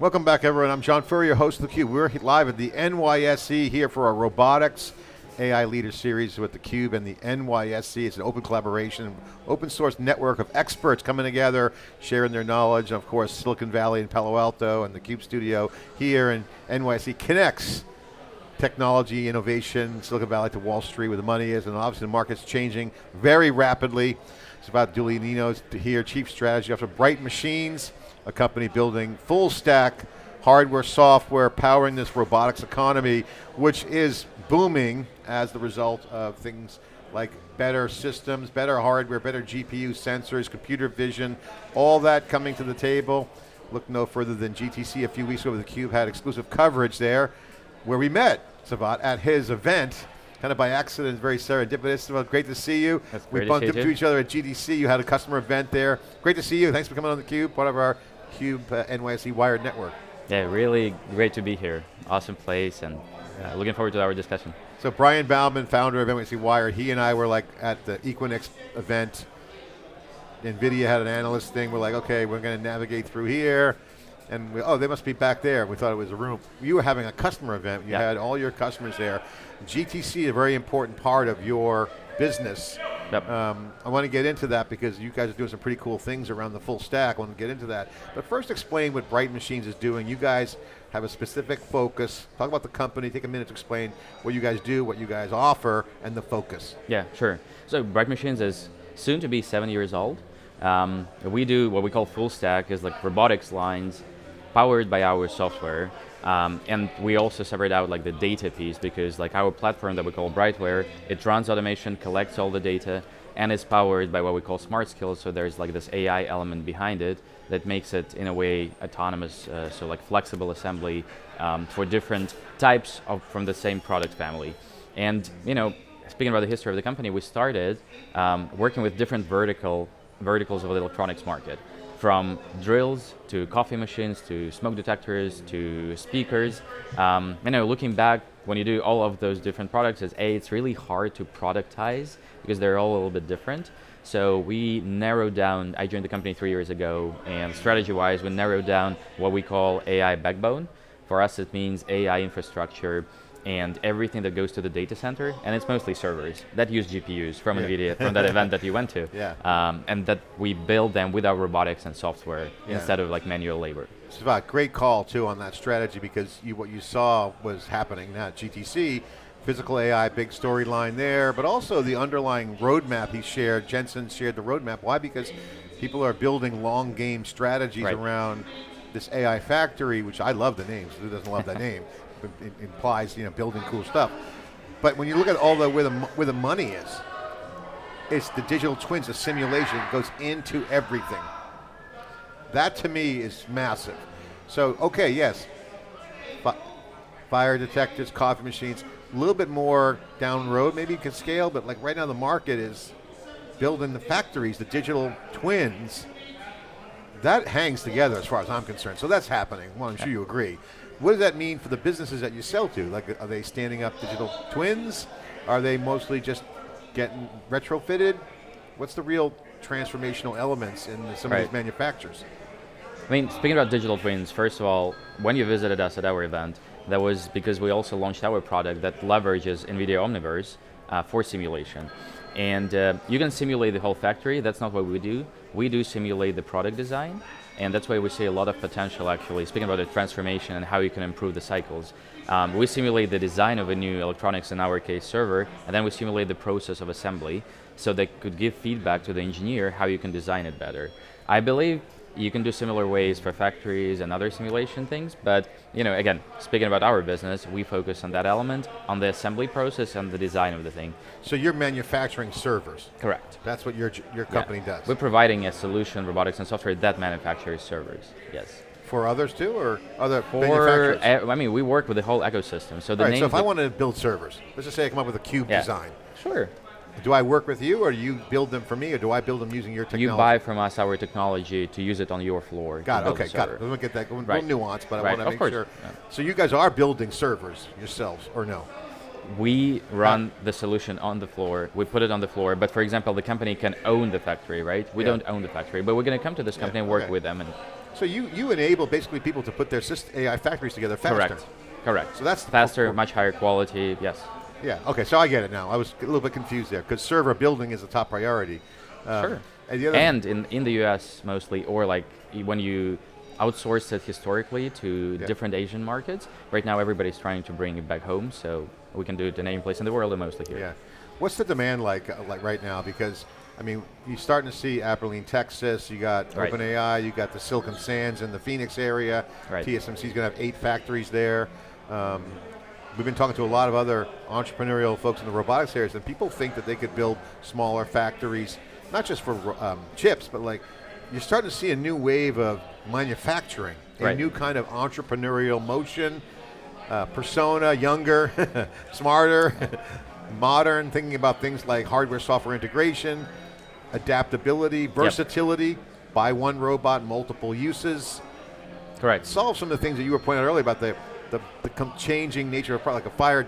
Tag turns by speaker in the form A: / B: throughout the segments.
A: Welcome back, everyone. I'm John Furrier, host of theCUBE. We're live at the NYSE here for our Robotics AI Leader Series with theCUBE and the NYSE. It's an open collaboration, open source network of experts coming together, sharing their knowledge. Of course, Silicon Valley and Palo Alto and the CUBE studio here in NYSE connects technology, innovation, Silicon Valley to Wall Street where the money is, and obviously the market's changing very rapidly. Sviat Dulianinov here, Chief Strategy Officer of Bright Machines, a company building full stack hardware, software, powering this robotics economy, which is booming as the result of things like better systems, better hardware, better GPU sensors, computer vision, all that coming to the table. Look no further than GTC a few weeks ago. theCUBE had exclusive coverage there where we met Sviat at his event, kind of by accident, very serendipitous. Well, great to see you. We bumped into each other at GDC. You had a customer event there. Great to see you. Thanks for coming on theCUBE, part of our CUBE NYSE Wired Network.
B: Yeah, really great to be here. Awesome place, and looking forward to our discussion.
A: So Brian Bauman, founder of NYSE Wired, he and I were like at the Equinix event. NVIDIA had an analyst thing. We're like, okay, we're going to navigate through here. And oh, they must be back there. We thought it was a room. You were having a customer event. You had all your customers there. GTC is a very important part of your business.
B: Yep.
A: I want to get into that because you guys are doing some pretty cool things around the full stack. I want to get into that. But first explain what Bright Machines is doing. You guys have a specific focus. Talk about the company. Take a minute to explain what you guys do, what you guys offer, and the focus.
B: Yeah, sure. So Bright Machines is soon to be 7 years old. We do what we call full stack, is like robotics lines powered by our software. And we also separate out like the data piece, because like our platform that we call Brightware, it runs automation, collects all the data, and is powered by what we call smart skills. So there's like this AI element behind it that makes it in a way autonomous, so like flexible assembly for different types from the same product family. And you know, speaking about the history of the company, we started working with different verticals of the electronics market. From drills to coffee machines to smoke detectors to speakers. You know, looking back, when you do all of those different products, it's really hard to productize because they're all a little bit different. So we narrowed down, I joined the company 3 years ago, and strategy-wise, we narrowed down what we call AI backbone. For us, it means AI infrastructure and everything that goes to the data center, and it's mostly servers that use GPUs from NVIDIA, from that event that you went to. And that we build them with our robotics and software instead of like manual labor.
A: Sviat, great call too on that strategy, because what you saw was happening now at GTC, physical AI, big storyline there, but also the underlying roadmap he shared. Jensen shared the roadmap. Why? Because people are building long game strategies around this AI factory, which I love the name, so who doesn't love that name? It implies, you know, building cool stuff. But when you look at all the where the money is, it's the digital twins, the simulation goes into everything. That to me is massive. So, okay, yes, fire detectors, coffee machines, a little bit more down the road, maybe you can scale, but like right now the market is building the factories, the digital twins. That hangs together as far as I'm concerned. So that's happening. Well, I'm sure you agree. What does that mean for the businesses that you sell to? Like, are they standing up digital twins? Are they mostly just getting retrofitted? What's the real transformational elements in some of these manufacturers?
B: I mean, speaking about digital twins, first of all, when you visited us at our event, that was because we also launched our product that leverages NVIDIA Omniverse for simulation. And you can simulate the whole factory. That's not what we do. We do simulate the product design, and that's why we see a lot of potential actually, speaking about the transformation and how you can improve the cycles. We simulate the design of a new electronics, in our case server, and then we simulate the process of assembly, so they could give feedback to the engineer how you can design it better. I believe you can do similar ways for factories and other simulation things, but you know, again, speaking about our business, we focus on that element, on the assembly process and the design of the thing.
A: So you're manufacturing servers?
B: Correct.
A: That's what your company does?
B: We're providing a solution, robotics and software, that manufactures servers, yes.
A: For others too, or other manufacturers?
B: I mean, we work with the whole ecosystem. So
A: so if I wanted to build servers, let's just say I come up with a CUBE design.
B: Sure.
A: Do I work with you, or do you build them for me, or do I build them using your technology?
B: You buy from us our technology to use it on your floor.
A: Got it, okay, got it. We'll get that, we'll nuance, but I want to make sure.
B: Yeah.
A: So you guys are building servers yourselves, or no?
B: We run the solution on the floor, we put it on the floor, but for example, the company can own the factory, right? We don't own the factory, but we're going to come to this company and work with them. And
A: so you enable basically people to put their AI factories together faster.
B: Correct.
A: So that's
B: faster, much higher quality, yes.
A: Yeah, okay, so I get it now. I was a little bit confused there, because server building is a top priority.
B: Sure. And in the US mostly, or like when you outsource it historically to different Asian markets, right now everybody's trying to bring it back home, so we can do it in any place in the world and mostly here.
A: Yeah. What's the demand like right now? Because, I mean, you're starting to see Abilene, Texas, you got OpenAI, you got the Silicon Sands in the Phoenix area, TSMC's going to have 8 factories there. We've been talking to a lot of other entrepreneurial folks in the robotics areas, and people think that they could build smaller factories, not just for chips, but like, you're starting to see a new wave of manufacturing, a new kind of entrepreneurial motion, persona, younger, smarter, modern, thinking about things like hardware, software integration, adaptability, versatility, buy one robot, multiple uses.
B: Correct.
A: Solve some of the things that you were pointing out earlier about the changing nature of a product, like a fire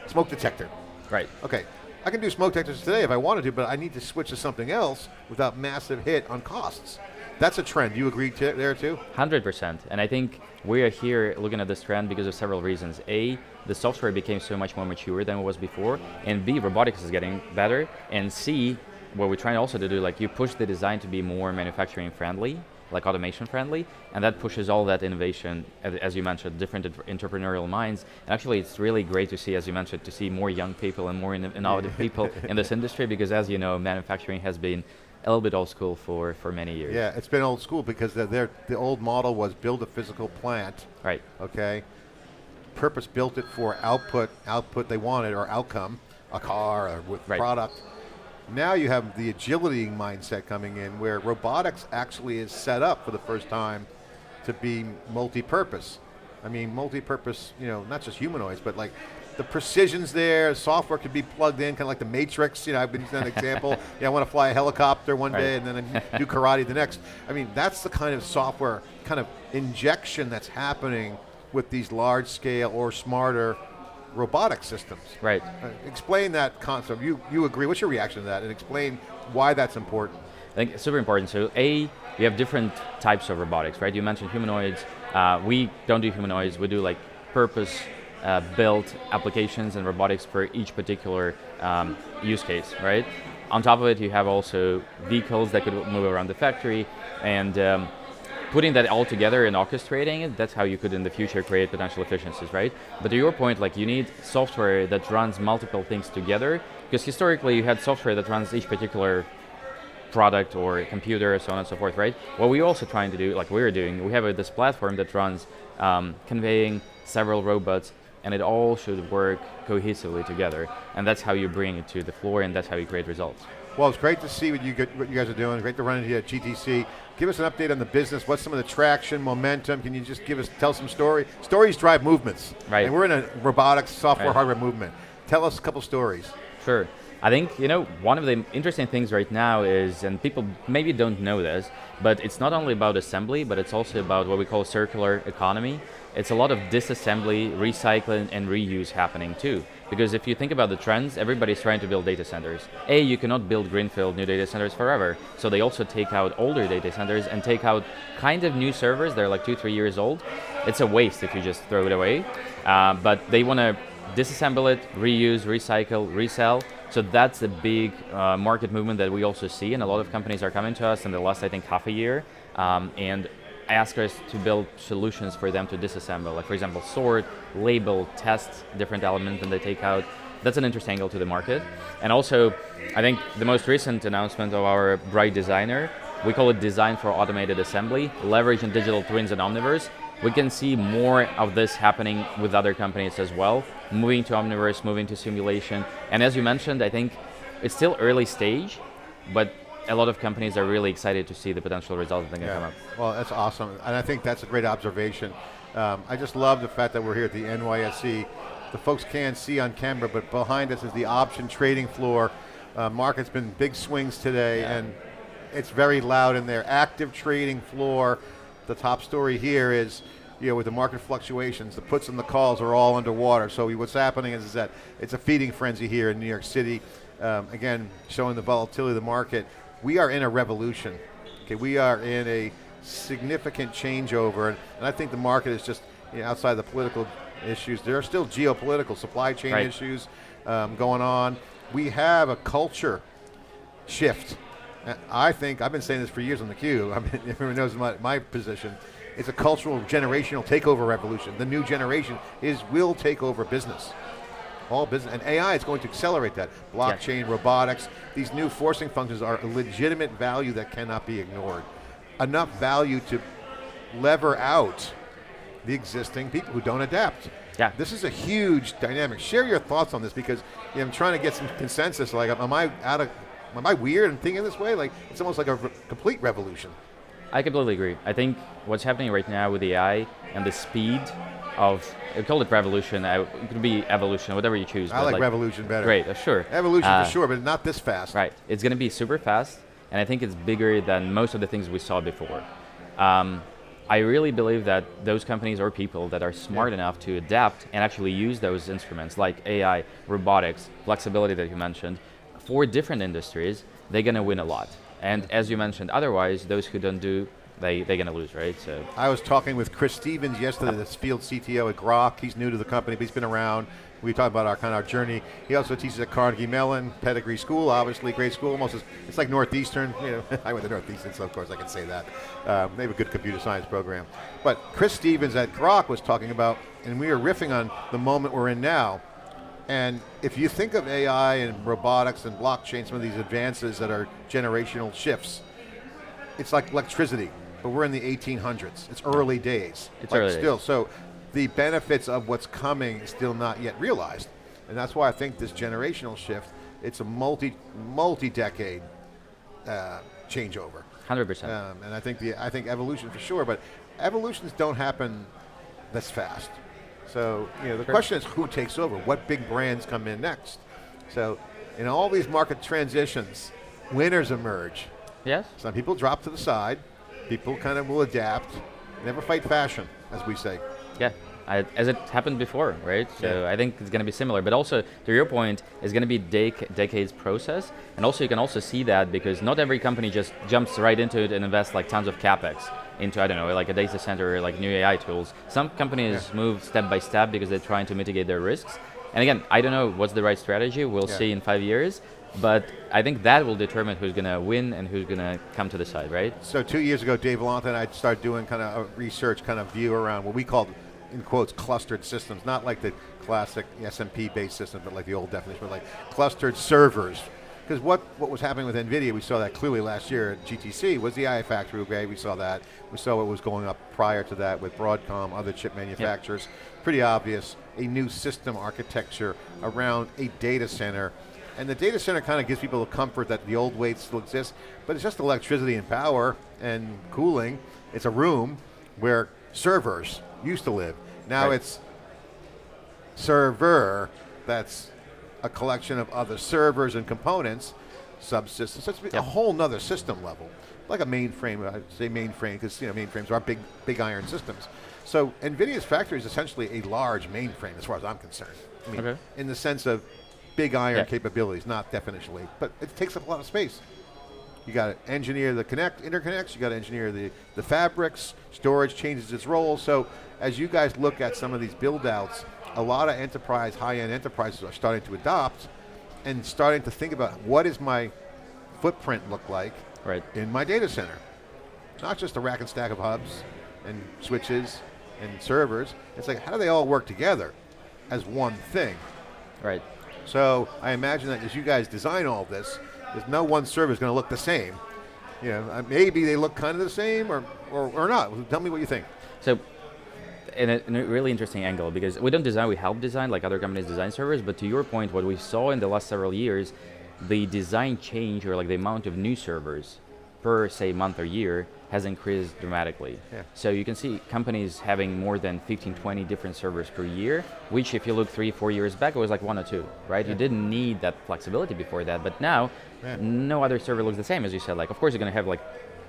A: smoke detector.
B: Right.
A: Okay, I can do smoke detectors today if I wanted to, but I need to switch to something else without massive hit on costs. That's a trend. You agree there too?
B: 100%. And I think we are here looking at this trend because of several reasons. A, the software became so much more mature than it was before. And B, robotics is getting better. And C, what we're trying also to do, like you push the design to be more manufacturing friendly, like automation friendly, and that pushes all that innovation, as you mentioned, different entrepreneurial minds. And actually, it's really great to see, as you mentioned, to see more young people and more innovative people in this industry, because as you know, manufacturing has been a little bit old school for many years.
A: Yeah, it's been old school because the old model was build a physical plant.
B: Right.
A: Okay. Purpose built it for output they wanted, or outcome, a car or with product. Now you have the agility mindset coming in, where robotics actually is set up for the first time to be multi-purpose. I mean, multi-purpose, not just humanoids, but like the precision's there, software could be plugged in, kind of like the Matrix. I've been using that example. I want to fly a helicopter one day and then I do karate the next. I mean, that's the kind of software kind of injection that's happening with these large scale or smarter robotic systems.
B: Right.
A: Explain that concept. You agree. What's your reaction to that? And explain why that's important.
B: I think it's super important. So you have different types of robotics, right? You mentioned humanoids. We don't do humanoids. We do like purpose built applications and robotics for each particular use case, right? On top of it, you have also vehicles that could move around the factory, and putting that all together and orchestrating it, that's how you could in the future create potential efficiencies, right? But to your point, like you need software that runs multiple things together, because historically you had software that runs each particular product or computer, so on and so forth, right? What we're also trying to do, like we're doing, we have this platform that runs conveying several robots, and it all should work cohesively together. And that's how you bring it to the floor, and that's how you create results.
A: Well, it's great to see what you guys are doing. Great to run into you at GTC. Give us an update on the business. What's some of the traction, momentum? Can you just tell some story? Stories drive movements.
B: Right.
A: And we're in a robotics, software, hardware movement. Tell us a couple stories.
B: Sure. I think, one of the interesting things right now is, and people maybe don't know this, but it's not only about assembly, but it's also about what we call circular economy. It's a lot of disassembly, recycling, and reuse happening too. Because if you think about the trends, everybody's trying to build data centers. You cannot build greenfield new data centers forever. So they also take out older data centers and take out kind of new servers. They're like 2-3 years old. It's a waste if you just throw it away. But they want to disassemble it, reuse, recycle, resell. So that's a big market movement that we also see, and a lot of companies are coming to us in the last, I think, half a year, and ask us to build solutions for them to disassemble, like for example, sort, label, test different elements that they take out. That's an interesting angle to the market. And also, I think the most recent announcement of our Bright Designer, we call it Design for Automated Assembly, leveraging digital twins and Omniverse. We can see more of this happening with other companies as well, moving to Omniverse, moving to simulation. And as you mentioned, I think it's still early stage, but a lot of companies are really excited to see the potential results that can come up.
A: Well, that's awesome. And I think that's a great observation. I just love the fact that we're here at the NYSE. The folks can't see on camera, but behind us is the option trading floor. Market's been big swings today, and it's very loud in there. Active trading floor. The top story here is with the market fluctuations, the puts and the calls are all underwater. So what's happening is that it's a feeding frenzy here in New York City. Again, showing the volatility of the market. We are in a revolution. Okay, we are in a significant changeover, and I think the market is just outside the political issues. There are still geopolitical supply chain issues going on. We have a culture shift. I think, I've been saying this for years on theCUBE, I mean, everyone knows my position. It's a cultural, generational takeover revolution. The new generation will take over business. All business, and AI is going to accelerate that. Blockchain, robotics, these new forcing functions are a legitimate value that cannot be ignored. Enough value to lever out the existing people who don't adapt.
B: Yeah.
A: This is a huge dynamic. Share your thoughts on this, because I'm trying to get some consensus. Like, am I weird in thinking this way? Like, it's almost like a complete revolution.
B: I completely agree. I think what's happening right now with AI and the speed of, I call it revolution, it could be evolution, whatever you choose.
A: I like revolution better.
B: Great, sure.
A: Evolution for sure, but not this fast.
B: Right, it's going to be super fast, and I think it's bigger than most of the things we saw before. I really believe that those companies or people that are smart enough to adapt and actually use those instruments like AI, robotics, flexibility that you mentioned, for different industries, they're going to win a lot. And as you mentioned, otherwise, those who don't do, they're going to lose, right? So
A: I was talking with Chris Stevens yesterday, the field CTO at Grok. He's new to the company, but he's been around. We talked about our journey. He also teaches at Carnegie Mellon, pedigree school, obviously, great school. Almost it's like Northeastern. I went to Northeastern, so of course I can say that. They have a good computer science program. But Chris Stevens at Grok was talking about, and we were riffing on the moment we're in now. And if you think of AI and robotics and blockchain, some of these advances that are generational shifts, it's like electricity, but we're in the 1800s. It's early days.
B: It's early days.
A: So the benefits of what's coming is still not yet realized. And that's why I think this generational shift, it's a multi-decade changeover.
B: 100%.
A: And I think evolution for sure, but evolutions don't happen this fast. So the question is, who takes over? What big brands come in next? So in all these market transitions, winners emerge.
B: Yes.
A: Some people drop to the side. People kind of will adapt. Never fight fashion, as we say.
B: Yeah, as it happened before, right? So I think it's going to be similar, but also to your point, it's going to be decades process, and also you can also see that because not every company just jumps right into it and invests like tons of capex into, I don't know, like a data center or like new AI tools. Some companies move step by step because they're trying to mitigate their risks. And again, I don't know what's the right strategy. We'll see in 5 years. But I think that will determine who's going to win and who's going to come to the side, right?
A: So 2 years ago, Dave Vellante and I started doing kind of a research kind of view around what we called, in quotes, clustered systems. Not like the classic SMP-based system, but like the old definition, but like clustered servers. Because what was happening with NVIDIA, we saw that clearly last year at GTC, was the AI factory upgrade. We saw that. We saw what was going up prior to that with Broadcom, other chip manufacturers. Pretty obvious, a new system architecture around a data center. And the data center kind of gives people the comfort that the old way still exists, but it's just electricity and power and cooling. It's a room where servers used to live. Now it's server that's a collection of other servers and components, subsystems. So it's a whole nother system level, like a mainframe. I say mainframe because mainframes are big iron systems. So NVIDIA's factory is essentially a large mainframe, as far as I'm concerned. I mean, in the sense of big iron capabilities, not definitionally, but it takes up a lot of space. You got to engineer the interconnects. You got to engineer the fabrics. Storage changes its role. So as you guys look at some of these build outs, a lot of high-end enterprises are starting to adopt and starting to think about what does my footprint look like in my data center. Not just a rack and stack of hubs and switches and servers. It's like, how do they all work together as one thing?
B: Right.
A: So I imagine that as you guys design all this, there's no one server is going to look the same. Maybe they look kind of the same or not. Tell me what you think.
B: So in a really interesting angle, because we don't design, we help design, like other companies design servers, but to your point, what we saw in the last several years, the design change or like the amount of new servers per, say, month or year has increased dramatically. So you can see companies having more than 15, 20 different servers per year, which if you look 3-4 years back, it was like 1 or 2, right? You didn't need that flexibility before that, but now no other server looks the same, as you said. Like, of course, you're going to have like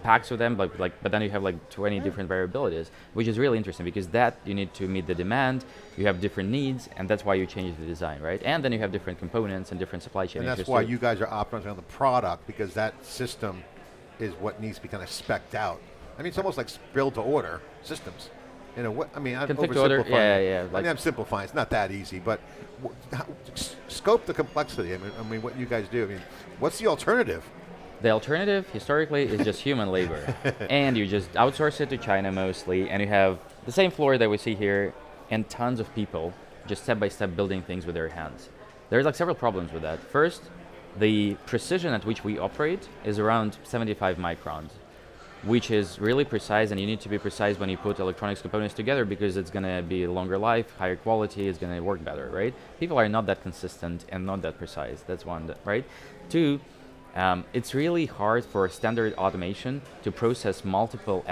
B: packs with them, but then you have like 20 different variabilities, which is really interesting because that you need to meet the demand. You have different needs, and that's why you change the design, right? And then you have different components and different supply chain.
A: And that's why you guys are optimizing on the product, because that system is what needs to be kind of spec'd out. I mean, it's almost like build to order systems. You know, I mean, I'm oversimplifying.
B: Yeah.
A: I mean, I'm simplifying. It's not that easy, but scope the complexity. I mean, what you guys do. I mean, what's the alternative?
B: The alternative, historically, is just human labor. And you just outsource it to China mostly, and you have the same floor that we see here, and tons of people just step-by-step building things with their hands. There's like several problems with that. First, the precision at which we operate is around 75 microns, which is really precise, and you need to be precise when you put electronics components together because it's going to be longer life, higher quality, it's going to work better, right? People are not that consistent and not that precise. That's one, right? Two, it's really hard for standard automation to process multiple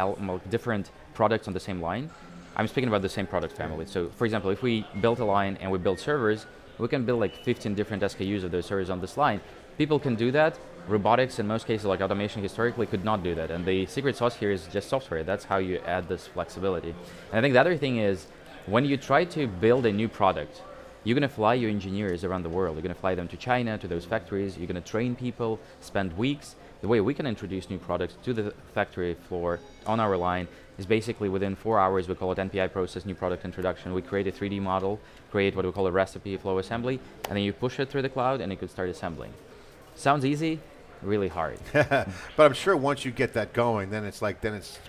B: different products on the same line. I'm speaking about the same product family. So for example, if we build a line and we build servers, we can build like 15 different SKUs of those servers on this line. People can do that. Robotics, in most cases, like automation historically, could not do that. And the secret sauce here is just software. That's how you add this flexibility. And I think the other thing is, when you try to build a new product, you're going to fly your engineers around the world. You're going to fly them to China, to those factories. You're going to train people, spend weeks. The way we can introduce new products to the factory floor on our line is basically within 4 hours. We call it NPI process, new product introduction. We create a 3D model, create what we call a recipe flow assembly, and then you push it through the cloud and you can start assembling. Sounds easy, really hard.
A: But I'm sure once you get that going, then it's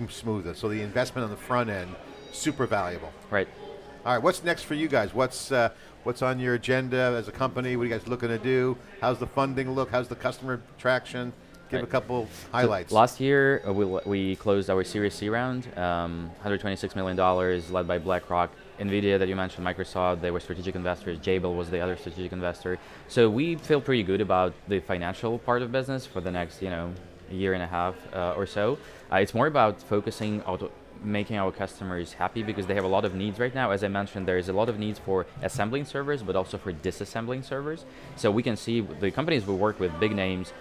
A: smoother. So the investment on the front end, super valuable.
B: Right.
A: All right, what's next for you guys? What's on your agenda as a company? What are you guys looking to do? How's the funding look? How's the customer traction? Give a couple highlights.
B: So last year, we closed our Series C round, $126 million, led by BlackRock, NVIDIA that you mentioned, Microsoft, they were strategic investors, Jabil was the other strategic investor. So we feel pretty good about the financial part of business for the next year and a half or so. It's more about focusing on making our customers happy because they have a lot of needs right now. As I mentioned, there's a lot of needs for assembling servers, but also for disassembling servers. So we can see the companies we work with, big names,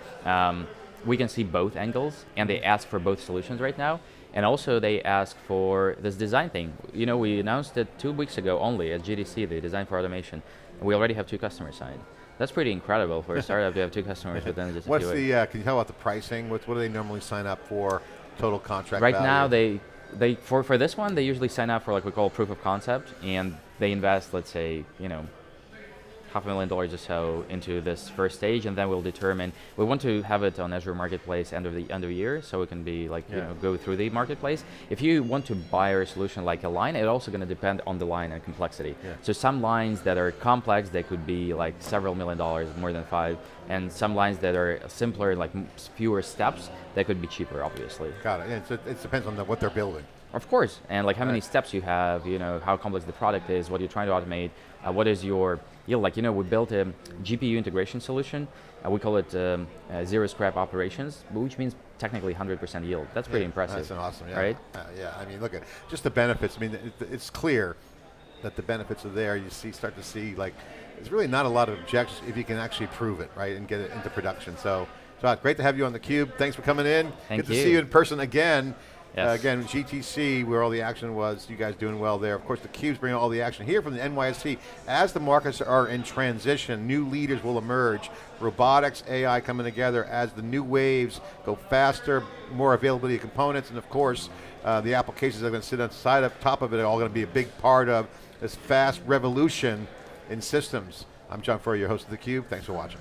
B: we can see both angles, and they ask for both solutions right now. And also they ask for this design thing. You know, we announced it 2 weeks ago only at GDC, the Design for Automation, and we already have 2 customers signed. That's pretty incredible for a startup to have 2 customers within just a few weeks.
A: Can you tell about the pricing? What do they normally sign up for, total contract
B: right
A: value?
B: Now, they for this one, they usually sign up for like we call proof of concept, and they invest, let's say, $500,000 or so into this first stage, and then we'll determine. We want to have it on Azure Marketplace end of the year, so it can be like go through the marketplace. If you want to buy our solution like a line, it's also going to depend on the line and complexity. Yeah. So some lines that are complex, they could be like several $1 million, more than 5, and some lines that are simpler, like fewer steps, that could be cheaper, obviously.
A: Got it. Yeah, it depends on what they're building.
B: Of course, and like how many steps you have, how complex the product is, what you're trying to automate, what is your yield. Like, we built a GPU integration solution. We call it zero scrap operations, which means technically 100% yield. That's pretty impressive.
A: That's awesome,
B: right?
A: I mean, look at just the benefits. I mean, it's clear that the benefits are there. You start to see, like, there's really not a lot of objections if you can actually prove it, right, and get it into production. So, great to have you on theCUBE. Thanks for coming in.
B: Thank you.
A: Good to see you in person again.
B: Yes.
A: Again, GTC, where all the action was, you guys doing well there. Of course, theCUBE's bringing all the action here from the NYSE. As the markets are in transition, new leaders will emerge. Robotics, AI coming together as the new waves go faster, more availability of components, and of course, the applications that are going to sit on top of it are all going to be a big part of this fast revolution in systems. I'm John Furrier, your host of theCUBE. Thanks for watching.